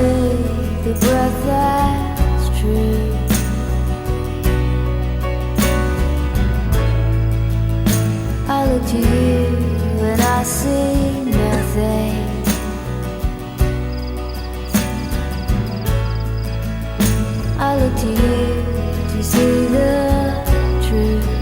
take the breath that's true. I look to you and I see nothing. I look to you to see the truth.